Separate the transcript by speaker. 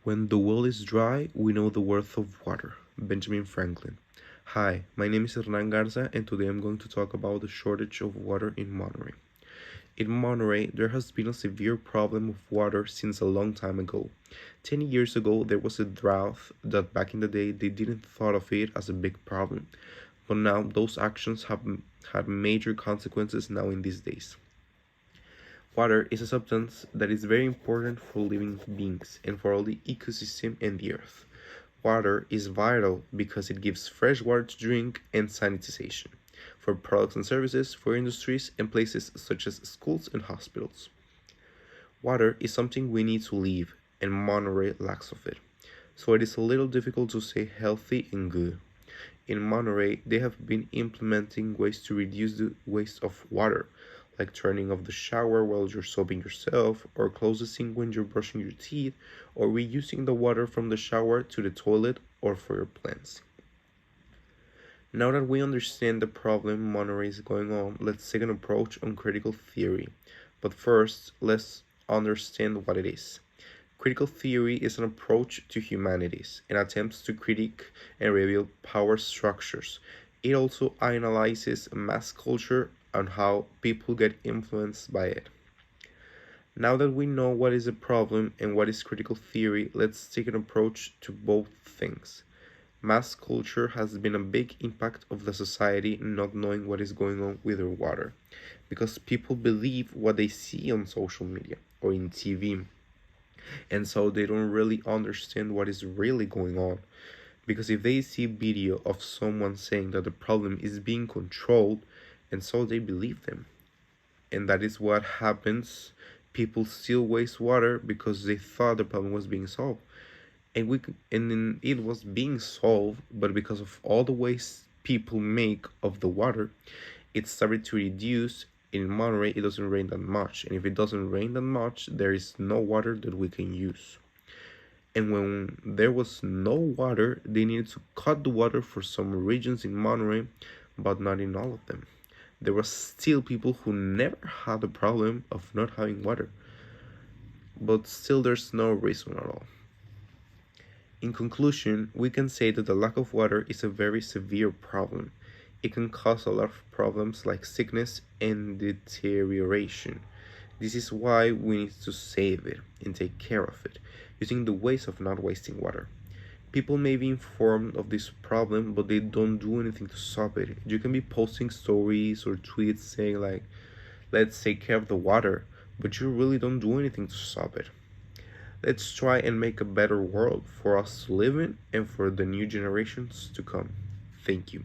Speaker 1: When the well is dry, we know the worth of water. Benjamin Franklin. Hi, my name is Hernan Garza, and today I'm going to talk about the shortage of water in Monterrey. In Monterrey, there has been a severe problem of water since a long time ago. 10 years ago, there was a drought that back in the day they didn't thought of it as a big problem. But now those actions have had major consequences now in these days. Water is a substance that is very important for living beings and for all the ecosystem and the earth. Water is vital because it gives fresh water to drink and sanitization for products and services, for industries and places such as schools and hospitals. Water is something we need to live, and Monterey lacks of it. So it is a little difficult to say healthy and good. In Monterey, they have been implementing ways to reduce the waste of water, like turning off the shower while you're soaping yourself, or close the sink when you're brushing your teeth, or reusing the water from the shower to the toilet or for your plants. Now that we understand the problem Monterey is going on, let's take an approach on critical theory. But first, let's understand what it is. Critical theory is an approach to humanities and attempts to critique and reveal power structures. It also analyzes mass culture and how people get influenced by it. Now that we know what is a problem and what is critical theory, let's take an approach to both things. Mass culture has been a big impact of the society not knowing what is going on with their water, because people believe what they see on social media or in TV, and so they don't really understand what is really going on. Because if they see video of someone saying that the problem is being controlled, and so they believe them, and that is what happens. People still waste water because they thought the problem was being solved, and then it was being solved, but because of all the waste people make of the water, it started to reduce. In Monterey, it doesn't rain that much, and if it doesn't rain that much, there is no water that we can use. And when there was no water, they needed to cut the water for some regions in Monterey, but not in all of them. There were still people who never had the problem of not having water, but still there's no reason at all. In conclusion, we can say that the lack of water is a very severe problem. It can cause a lot of problems like sickness and deterioration. This is why we need to save it and take care of it, using the ways of not wasting water. People may be informed of this problem, but they don't do anything to stop it. You can be posting stories or tweets saying like, let's take care of the water, but you really don't do anything to stop it. Let's try and make a better world for us to live in and for the new generations to come. Thank you.